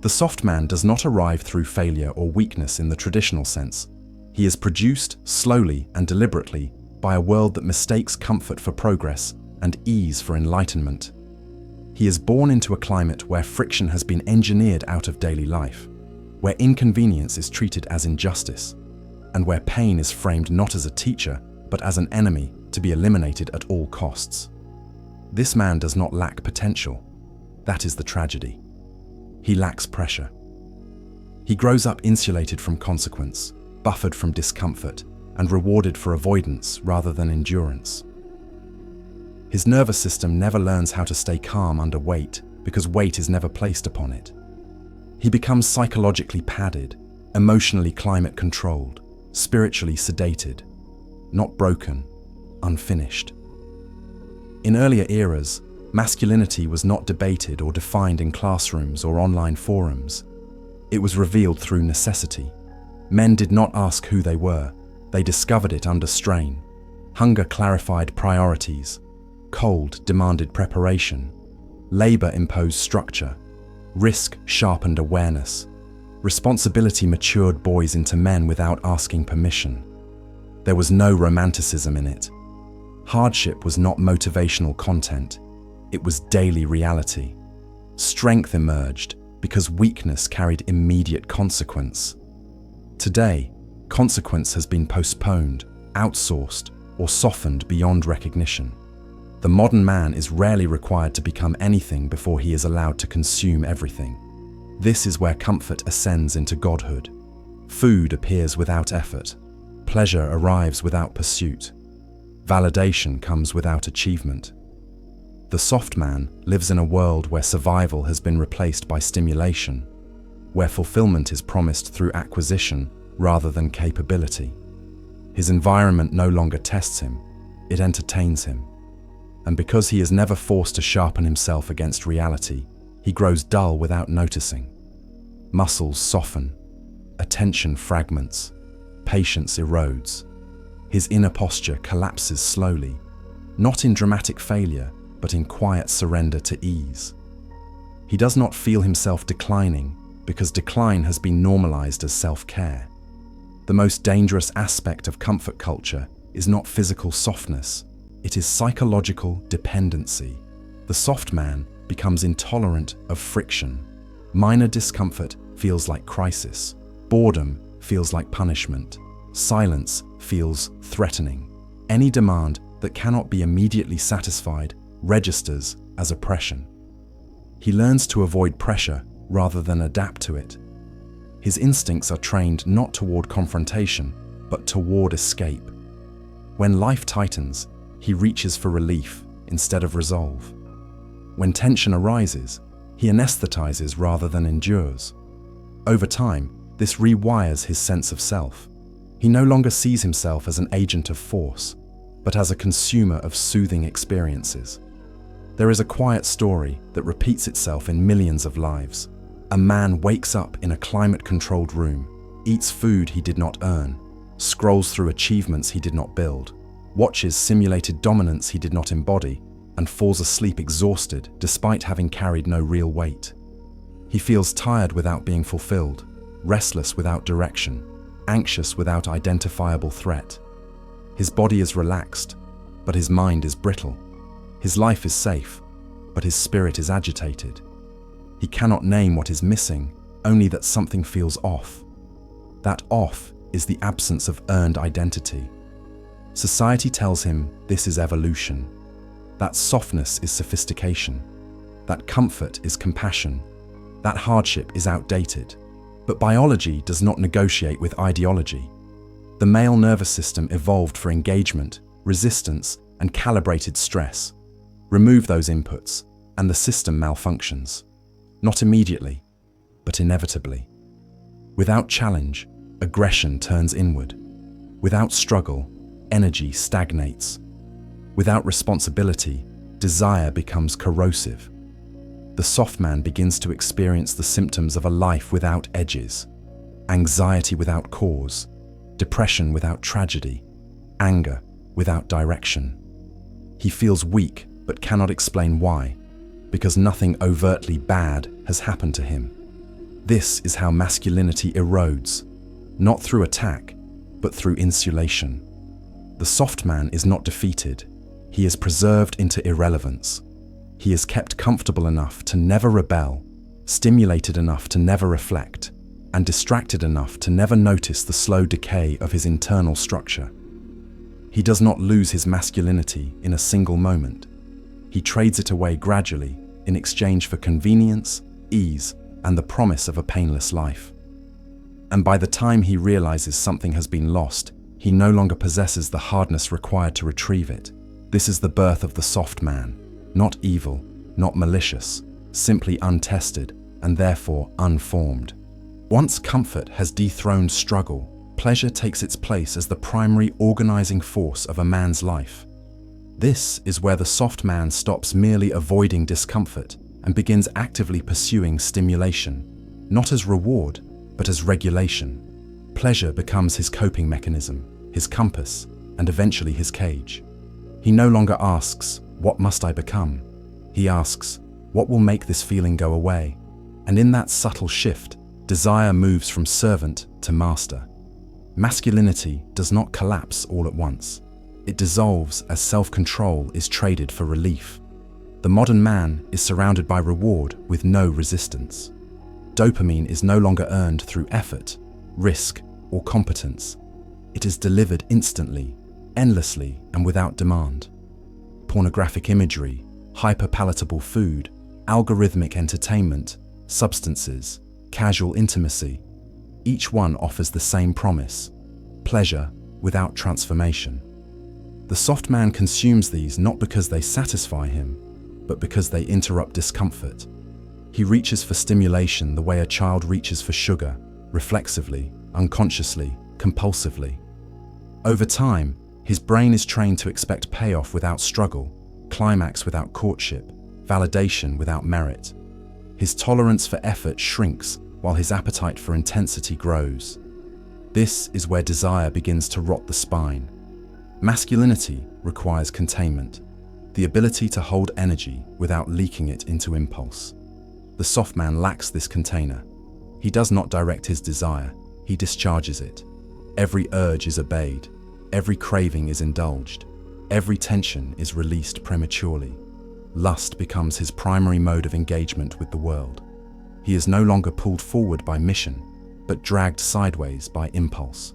The soft man does not arrive through failure or weakness in the traditional sense. He is produced slowly and deliberately by a world that mistakes comfort for progress and ease for enlightenment. He is born into a climate where friction has been engineered out of daily life, where inconvenience is treated as injustice, and where pain is framed not as a teacher, but as an enemy to be eliminated at all costs. This man does not lack potential. That is the tragedy. He lacks pressure. He grows up insulated from consequence, buffered from discomfort, and rewarded for avoidance rather than endurance. His nervous system never learns how to stay calm under weight because weight is never placed upon it. He becomes psychologically padded, emotionally climate-controlled, spiritually sedated, not broken, unfinished. In earlier eras, masculinity was not debated or defined in classrooms or online forums. It was revealed through necessity. Men did not ask who they were. They discovered it under strain. Hunger clarified priorities. Cold demanded preparation. Labor imposed structure. Risk sharpened awareness. Responsibility matured boys into men without asking permission. There was no romanticism in it. Hardship was not motivational content. It was daily reality. Strength emerged because weakness carried immediate consequence. Today, consequence has been postponed, outsourced, or softened beyond recognition. The modern man is rarely required to become anything before he is allowed to consume everything. This is where comfort ascends into godhood. Food appears without effort. Pleasure arrives without pursuit. Validation comes without achievement. The soft man lives in a world where survival has been replaced by stimulation, where fulfillment is promised through acquisition rather than capability. His environment no longer tests him, it entertains him. And because he is never forced to sharpen himself against reality, he grows dull without noticing. Muscles soften, attention fragments, patience erodes. His inner posture collapses slowly, not in dramatic failure, but in quiet surrender to ease. He does not feel himself declining because decline has been normalized as self-care. The most dangerous aspect of comfort culture is not physical softness, it is psychological dependency. The soft man becomes intolerant of friction. Minor discomfort feels like crisis. Boredom feels like punishment. Silence feels threatening. Any demand that cannot be immediately satisfied registers as oppression. He learns to avoid pressure rather than adapt to it. His instincts are trained not toward confrontation, but toward escape. When life tightens, he reaches for relief instead of resolve. When tension arises, he anesthetizes rather than endures. Over time, this rewires his sense of self. He no longer sees himself as an agent of force, but as a consumer of soothing experiences. There is a quiet story that repeats itself in millions of lives. A man wakes up in a climate-controlled room, eats food he did not earn, scrolls through achievements he did not build, watches simulated dominance he did not embody, and falls asleep exhausted despite having carried no real weight. He feels tired without being fulfilled, restless without direction, anxious without identifiable threat. His body is relaxed, but his mind is brittle. His life is safe, but his spirit is agitated. He cannot name what is missing, only that something feels off. That off is the absence of earned identity. Society tells him this is evolution. That softness is sophistication. That comfort is compassion. That hardship is outdated. But biology does not negotiate with ideology. The male nervous system evolved for engagement, resistance, and calibrated stress. Remove those inputs, and the system malfunctions. Not immediately, but inevitably. Without challenge, aggression turns inward. Without struggle, energy stagnates. Without responsibility, desire becomes corrosive. The soft man begins to experience the symptoms of a life without edges, anxiety without cause, depression without tragedy, anger without direction. He feels weak but cannot explain why, because nothing overtly bad has happened to him. This is how masculinity erodes, not through attack, but through insulation. The soft man is not defeated. He is preserved into irrelevance. He is kept comfortable enough to never rebel, stimulated enough to never reflect, and distracted enough to never notice the slow decay of his internal structure. He does not lose his masculinity in a single moment. He trades it away gradually in exchange for convenience, ease, and the promise of a painless life. And by the time he realizes something has been lost, he no longer possesses the hardness required to retrieve it. This is the birth of the soft man, not evil, not malicious, simply untested and therefore unformed. Once comfort has dethroned struggle, pleasure takes its place as the primary organizing force of a man's life. This is where the soft man stops merely avoiding discomfort and begins actively pursuing stimulation, not as reward, but as regulation. Pleasure becomes his coping mechanism, his compass, and eventually his cage. He no longer asks, "What must I become?" He asks, "What will make this feeling go away?" And in that subtle shift, desire moves from servant to master. Masculinity does not collapse all at once. It dissolves as self-control is traded for relief. The modern man is surrounded by reward with no resistance. Dopamine is no longer earned through effort, risk, or competence. It is delivered instantly, endlessly, and without demand. Pornographic imagery, hyper-palatable food, algorithmic entertainment, substances, casual intimacy, each one offers the same promise: pleasure without transformation. The soft man consumes these not because they satisfy him, but because they interrupt discomfort. He reaches for stimulation the way a child reaches for sugar, reflexively, unconsciously, compulsively. Over time, his brain is trained to expect payoff without struggle, climax without courtship, validation without merit. His tolerance for effort shrinks while his appetite for intensity grows. This is where desire begins to rot the spine. Masculinity requires containment, the ability to hold energy without leaking it into impulse. The soft man lacks this container. He does not direct his desire, he discharges it. Every urge is obeyed, every craving is indulged, every tension is released prematurely. Lust becomes his primary mode of engagement with the world. He is no longer pulled forward by mission, but dragged sideways by impulse.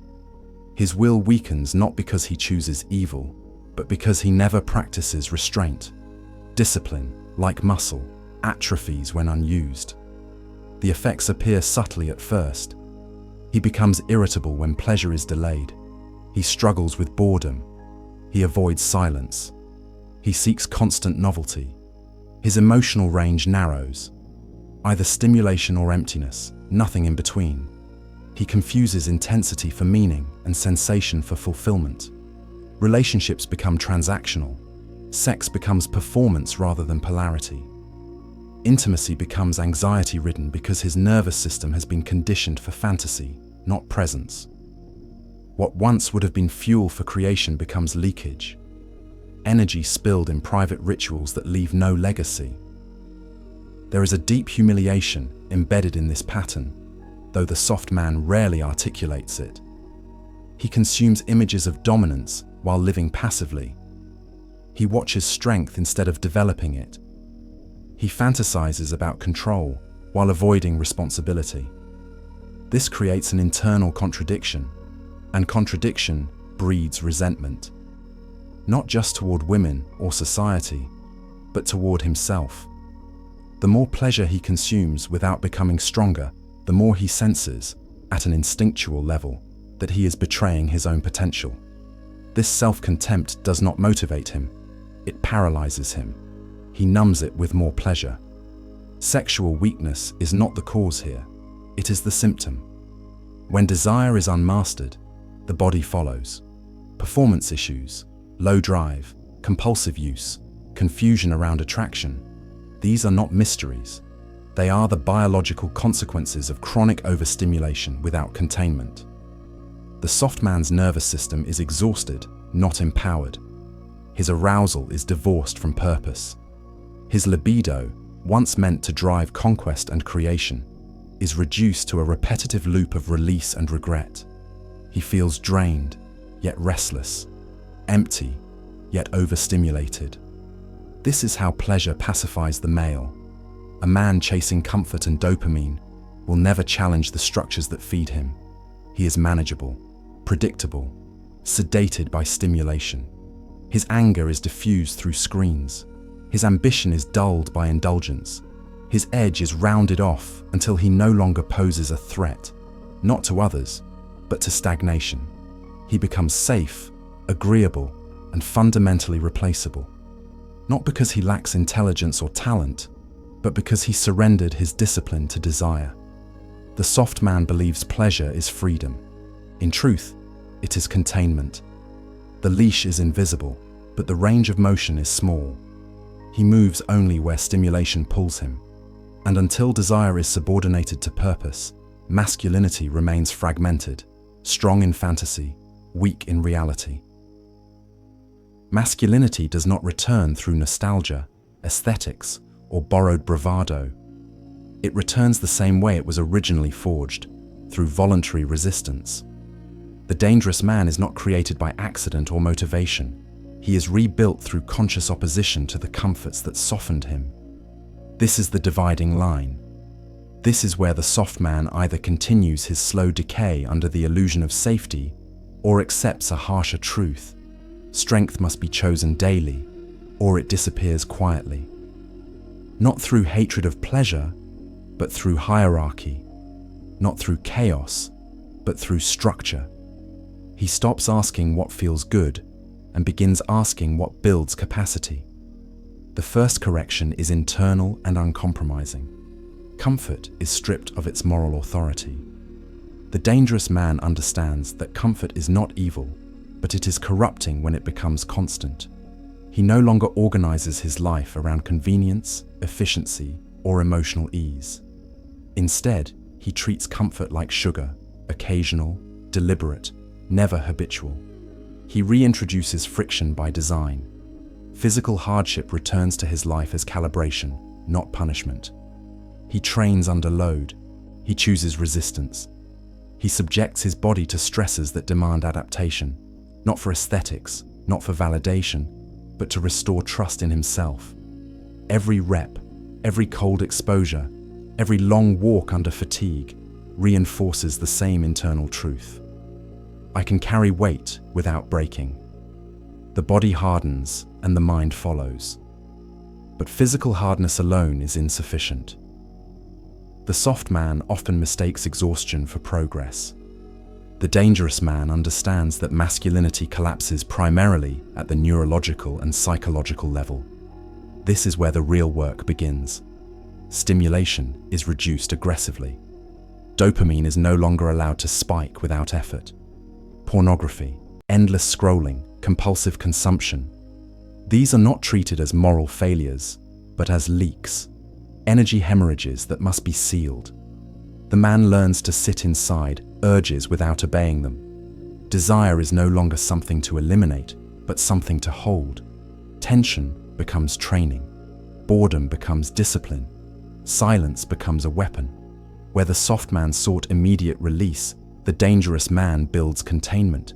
His will weakens not because he chooses evil, but because he never practices restraint. Discipline, like muscle, atrophies when unused. The effects appear subtly at first. He becomes irritable when pleasure is delayed. He struggles with boredom. He avoids silence. He seeks constant novelty. His emotional range narrows. Either stimulation or emptiness, nothing in between. He confuses intensity for meaning and sensation for fulfillment. Relationships become transactional. Sex becomes performance rather than polarity. Intimacy becomes anxiety-ridden because his nervous system has been conditioned for fantasy, not presence. What once would have been fuel for creation becomes leakage. Energy spilled in private rituals that leave no legacy. There is a deep humiliation embedded in this pattern, though the soft man rarely articulates it. He consumes images of dominance while living passively. He watches strength instead of developing it. He fantasizes about control while avoiding responsibility. This creates an internal contradiction, and contradiction breeds resentment. Not just toward women or society, but toward himself. The more pleasure he consumes without becoming stronger, the more he senses, at an instinctual level, that he is betraying his own potential. This self-contempt does not motivate him, it paralyzes him. He numbs it with more pleasure. Sexual weakness is not the cause here, it is the symptom. When desire is unmastered, the body follows. Performance issues, low drive, compulsive use, confusion around attraction, these are not mysteries. They are the biological consequences of chronic overstimulation without containment. The soft man's nervous system is exhausted, not empowered. His arousal is divorced from purpose. His libido, once meant to drive conquest and creation, is reduced to a repetitive loop of release and regret. He feels drained, yet restless, empty, yet overstimulated. This is how pleasure pacifies the male. A man chasing comfort and dopamine will never challenge the structures that feed him. He is manageable, predictable, sedated by stimulation. His anger is diffused through screens. His ambition is dulled by indulgence. His edge is rounded off until he no longer poses a threat, not to others, but to stagnation. He becomes safe, agreeable, and fundamentally replaceable. Not because he lacks intelligence or talent, but because he surrendered his discipline to desire. The soft man believes pleasure is freedom. In truth, it is containment. The leash is invisible, but the range of motion is small. He moves only where stimulation pulls him. And until desire is subordinated to purpose, masculinity remains fragmented, strong in fantasy, weak in reality. Masculinity does not return through nostalgia, aesthetics, or borrowed bravado. It returns the same way it was originally forged, through voluntary resistance. The dangerous man is not created by accident or motivation. He is rebuilt through conscious opposition to the comforts that softened him. This is the dividing line. This is where the soft man either continues his slow decay under the illusion of safety or accepts a harsher truth. Strength must be chosen daily, or it disappears quietly. Not through hatred of pleasure, but through hierarchy. Not through chaos, but through structure. He stops asking what feels good and begins asking what builds capacity. The first correction is internal and uncompromising. Comfort is stripped of its moral authority. The dangerous man understands that comfort is not evil, but it is corrupting when it becomes constant. He no longer organizes his life around convenience, efficiency, or emotional ease. Instead, he treats comfort like sugar, occasional, deliberate, never habitual. He reintroduces friction by design. Physical hardship returns to his life as calibration, not punishment. He trains under load. He chooses resistance. He subjects his body to stresses that demand adaptation, not for aesthetics, not for validation, but to restore trust in himself. Every rep, every cold exposure, every long walk under fatigue reinforces the same internal truth. I can carry weight without breaking. The body hardens and the mind follows. But physical hardness alone is insufficient. The soft man often mistakes exhaustion for progress. The dangerous man understands that masculinity collapses primarily at the neurological and psychological level. This is where the real work begins. Stimulation is reduced aggressively. Dopamine is no longer allowed to spike without effort. Pornography, endless scrolling, compulsive consumption. These are not treated as moral failures, but as leaks, energy hemorrhages that must be sealed. The man learns to sit inside urges without obeying them. Desire is no longer something to eliminate, but something to hold. Tension becomes training. Boredom becomes discipline. Silence becomes a weapon. Where the soft man sought immediate release, the dangerous man builds containment.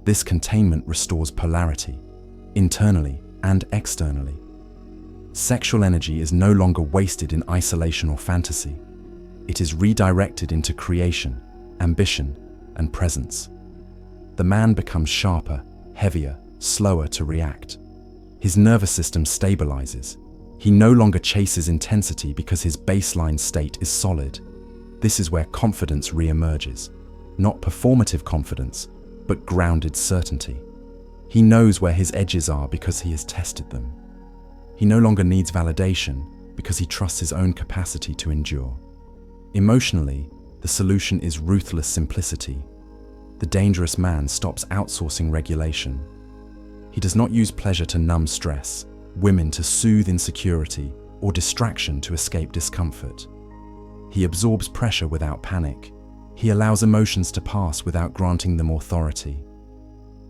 This containment restores polarity, internally and externally. Sexual energy is no longer wasted in isolation or fantasy. It is redirected into creation, ambition, and presence. The man becomes sharper, heavier, slower to react. His nervous system stabilizes. He no longer chases intensity because his baseline state is solid. This is where confidence re-emerges. Not performative confidence, but grounded certainty. He knows where his edges are because he has tested them. He no longer needs validation because he trusts his own capacity to endure. Emotionally, the solution is ruthless simplicity. The dangerous man stops outsourcing regulation. He does not use pleasure to numb stress, women to soothe insecurity, or distraction to escape discomfort. He absorbs pressure without panic. He allows emotions to pass without granting them authority.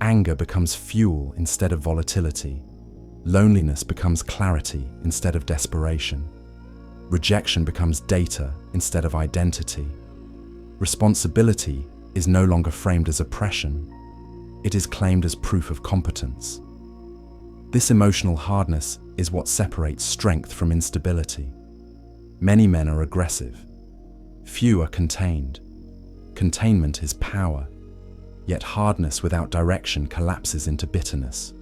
Anger becomes fuel instead of volatility. Loneliness becomes clarity instead of desperation. Rejection becomes data instead of identity. Responsibility is no longer framed as oppression. It is claimed as proof of competence. This emotional hardness is what separates strength from instability. Many men are aggressive. Few are contained. Containment is power, yet hardness without direction collapses into bitterness.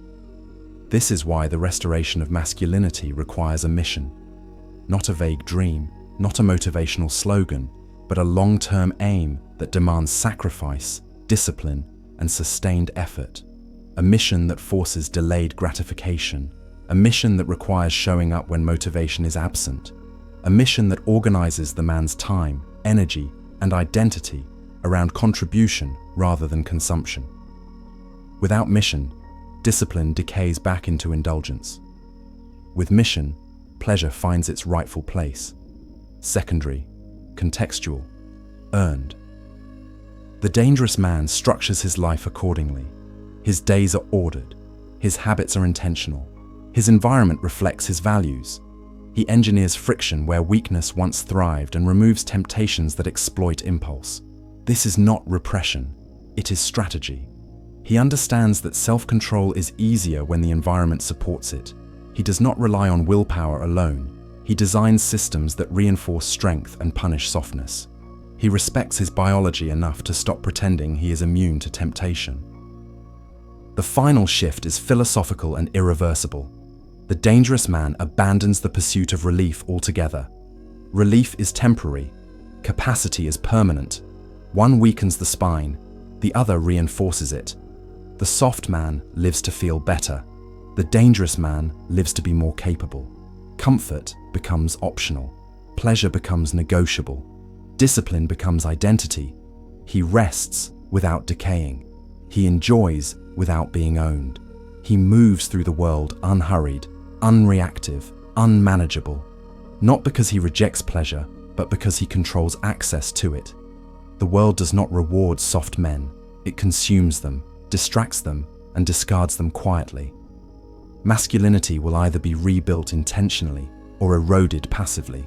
This is why the restoration of masculinity requires a mission. Not a vague dream, not a motivational slogan, but a long-term aim that demands sacrifice, discipline, and sustained effort. A mission that forces delayed gratification. A mission that requires showing up when motivation is absent. A mission that organizes the man's time, energy, and identity around contribution rather than consumption. Without mission, discipline decays back into indulgence. With mission, pleasure finds its rightful place. Secondary, contextual, earned. The dangerous man structures his life accordingly. His days are ordered. His habits are intentional. His environment reflects his values. He engineers friction where weakness once thrived and removes temptations that exploit impulse. This is not repression, it is strategy. He understands that self-control is easier when the environment supports it. He does not rely on willpower alone. He designs systems that reinforce strength and punish softness. He respects his biology enough to stop pretending he is immune to temptation. The final shift is philosophical and irreversible. The dangerous man abandons the pursuit of relief altogether. Relief is temporary. Capacity is permanent. One weakens the spine, the other reinforces it. The soft man lives to feel better. The dangerous man lives to be more capable. Comfort becomes optional. Pleasure becomes negotiable. Discipline becomes identity. He rests without decaying. He enjoys without being owned. He moves through the world unhurried, unreactive, unmanageable. Not because he rejects pleasure, but because he controls access to it. The world does not reward soft men. It consumes them, distracts them, and discards them quietly. Masculinity will either be rebuilt intentionally or eroded passively.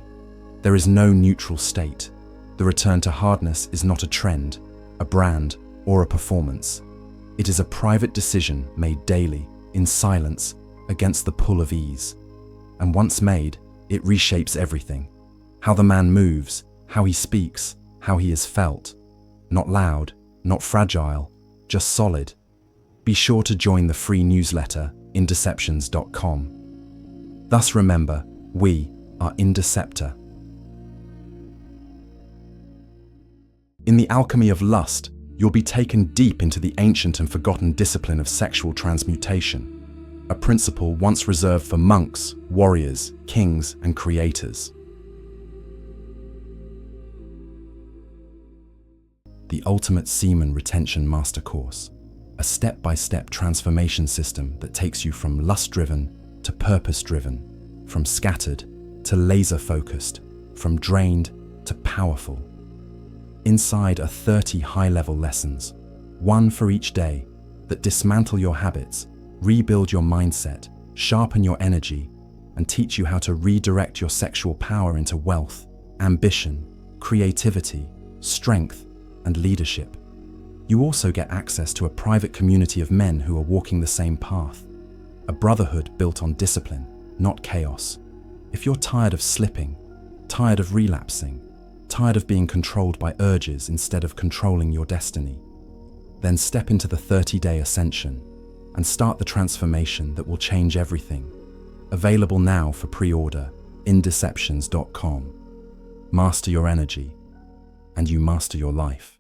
There is no neutral state. The return to hardness is not a trend, a brand, or a performance. It is a private decision made daily, in silence, against the pull of ease. And once made, it reshapes everything. How the man moves, how he speaks, how he is felt. Not loud, not fragile, just solid. Be sure to join the free newsletter, indeceptions.com. Thus remember, we are Indeceptor. In the alchemy of lust, you'll be taken deep into the ancient and forgotten discipline of sexual transmutation, a principle once reserved for monks, warriors, kings, and creators. The Ultimate Semen Retention Master Course, a step-by-step transformation system that takes you from lust-driven to purpose-driven, from scattered to laser-focused, from drained to powerful. Inside are 30 high-level lessons, one for each day, that dismantle your habits, rebuild your mindset, sharpen your energy, and teach you how to redirect your sexual power into wealth, ambition, creativity, strength, and leadership. You also get access to a private community of men who are walking the same path, a brotherhood built on discipline, not chaos. If you're tired of slipping, tired of relapsing, tired of being controlled by urges instead of controlling your destiny, then step into the 30-day ascension and start the transformation that will change everything. Available now for pre-order, indeceptions.com. Master your energy, and you master your life.